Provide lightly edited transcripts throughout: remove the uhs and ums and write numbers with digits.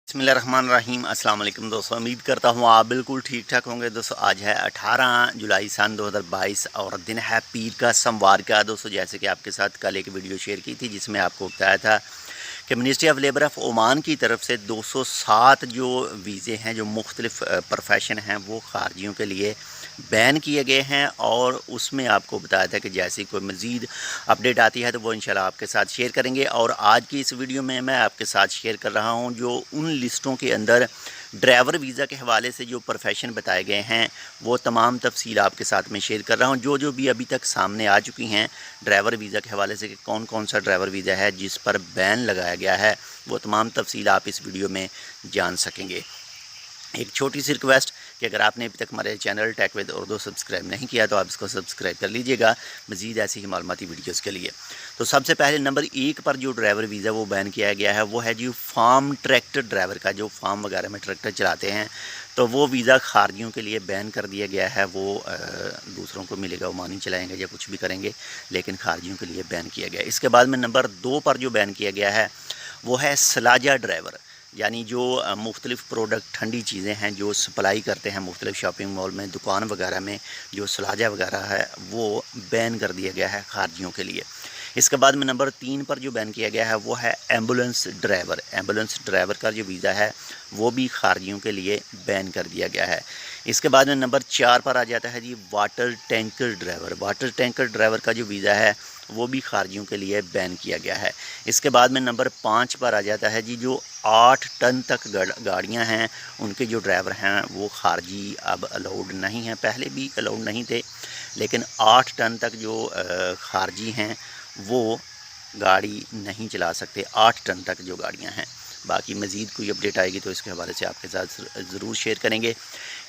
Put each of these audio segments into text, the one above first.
बिस्मिल्लाहिर्रहमानिर्रहीम। अस्सलाम वालेकुम दोस्तों, उम्मीद करता हूँ आप बिल्कुल ठीक ठाक होंगे। दोस्तों आज है 18 जुलाई सन 2022 और दिन है पीर का सोमवार का। दोस्तों जैसे कि आपके साथ कल एक वीडियो शेयर की थी जिसमें आपको बताया था कि ministry of labour of Oman की तरफ से 207 जो वीज़े हैं जो मुख्तलिफ़ प्रोफेशन हैं वो खारजियों के लिए बैन किए गए हैं। और उसमें आपको बताया था कि जैसी कोई मज़ीद अपडेट आती है तो वो इंशाल्लाह आपके साथ शेयर करेंगे। और आज की इस वीडियो में मैं आपके साथ शेयर कर रहा हूं जो उन लिस्टों के अंदर ड्राइवर वीज़ा के हवाले से जो प्रोफेशन बताए गए हैं वो तमाम तफसील आपके साथ में शेयर कर रहा हूं, जो भी अभी तक सामने आ चुकी हैं ड्राइवर वीज़ा के हवाले से कि कौन कौन सा ड्राइवर वीज़ा है जिस पर बैन लगाया गया है। वो तमाम तफसील आप इस वीडियो में जान सकेंगे। एक छोटी सी रिक्वेस्ट कि अगर आपने अभी तक हमारे channel tech with Urdu subscribe नहीं किया तो आप इसको सब्सक्राइब कर लीजिएगा मज़ीद ऐसी ही मालूमाती वीडियोज़ के लिए। तो सबसे पहले नंबर 1 पर जो ड्राइवर वीज़ा वो बैन किया गया है वो है जी फार्म ट्रैक्टर ड्राइवर का, जो फार्म वगैरह में ट्रैक्टर चलाते हैं तो वो वीज़ा खारजियों के लिए बैन कर दिया गया है। वो दूसरों को मिलेगा, ओमानी चलाएँगे या कुछ भी करेंगे, लेकिन खारजियों के लिए बैन किया गया है। इसके बाद में नंबर 2 पर जो बैन किया गया है वो है सलाजा ड्राइवर, यानी जो मुख्तलिफ़ प्रोडक्ट ठंडी चीज़ें हैं जो सप्लाई करते हैं मुख्तलिफ़ शॉपिंग मॉल में, दुकान वगैरह में, जो सलाजा वगैरह है वो बैन कर दिया गया है खारजियों के लिए। इसके बाद में नंबर 3 पर जो बैन किया गया है वो है एम्बुलेंस ड्राइवर। एम्बुलेंस ड्राइवर का जो वीज़ा है वो भी खारजियों के लिए बैन कर दिया गया है। इसके बाद में नंबर 4 पर आ जाता है जी water tanker driver. Water tanker driver का जो वीज़ा है वो भी खारजियों के लिए बैन किया गया है। इसके बाद में नंबर 5 पर आ जाता है जी जो 8 टन तक गाड़ियाँ हैं उनके जो ड्राइवर हैं वो खारजी अब अलाउड नहीं हैं। पहले भी अलाउड नहीं थे, लेकिन 8 टन तक जो खारजी हैं वो गाड़ी नहीं चला सकते, 8 टन तक जो गाड़ियाँ हैं। बाकी मज़ीद कोई अपडेट आएगी तो इसके हवाले से आपके साथ ज़रूर शेयर करेंगे।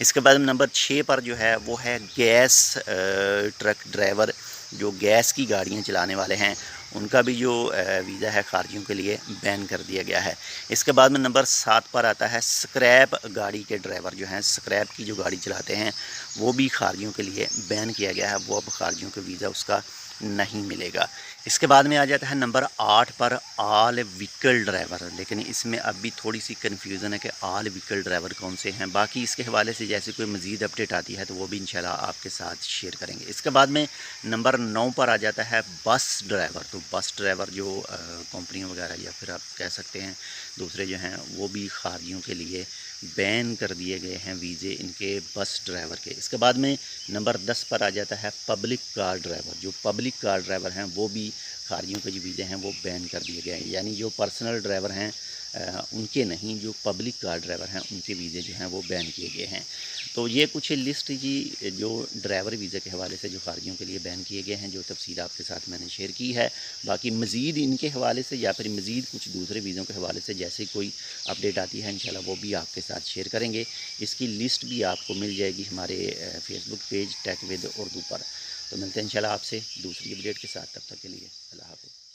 इसके बाद नंबर 6 पर जो है वो है गैस ट्रक ड्राइवर, जो गैस की गाड़ियाँ चलाने वाले हैं उनका भी जो वीज़ा है खारजियों के लिए बैन कर दिया गया है। इसके बाद में नंबर 7 पर आता है स्क्रैप गाड़ी के ड्राइवर, जो हैं स्क्रैप की जो गाड़ी चलाते हैं वो भी खारजियों के लिए बैन किया गया है। वो अब खारजियों के वीज़ा उसका नहीं मिलेगा। इसके बाद में आ जाता है नंबर 8 पर ऑल व्हीकल ड्राइवर, लेकिन इसमें अब भी थोड़ी सी कन्फ्यूज़न है कि ऑल व्हीकल ड्राइवर कौन से हैं। बाकी इसके हवाले से जैसे कोई मज़ीद अपडेट आती है तो वो भी इंशाल्लाह आपके साथ शेयर करेंगे। इसके बाद में नंबर 9 पर आ जाता है बस ड्राइवर। तो बस ड्राइवर जो कंपनियों वगैरह या फिर आप कह सकते हैं दूसरे जो हैं वो भी खारजियों के लिए बैन कर दिए गए हैं वीज़े इनके बस ड्राइवर के। इसके बाद में नंबर 10 पर आ जाता है पब्लिक कार ड्राइवर। जो पब्लिक कार ड्राइवर हैं वो भी खारजियों के जो वीज़े हैं वो बैन कर दिए गए हैं, यानी जो पर्सनल ड्राइवर हैं उनके नहीं, जो पब्लिक कार ड्राइवर हैं उनके वीज़े जो हैं वो बैन किए गए हैं। तो ये कुछ लिस्ट जी जो ड्राइवर वीज़े के हवाले से जो खारजियों के लिए बैन किए गए हैं, जो तफसील आपके साथ मैंने शेयर की है। बाकी मज़ीद इनके हवाले से या फिर मज़ीद कुछ दूसरे वीज़ों के हवाले से जैसे कोई अपडेट आती है इंशाल्लाह वो भी आपके साथ शेयर करेंगे। इसकी लिस्ट भी आपको मिल जाएगी हमारे Facebook page tech with Urdu पर। तो मिलते हैं इंशाल्लाह आपसे दूसरी अपडेट के साथ, तब तक के लिए अल्लाह हाफ़िज़।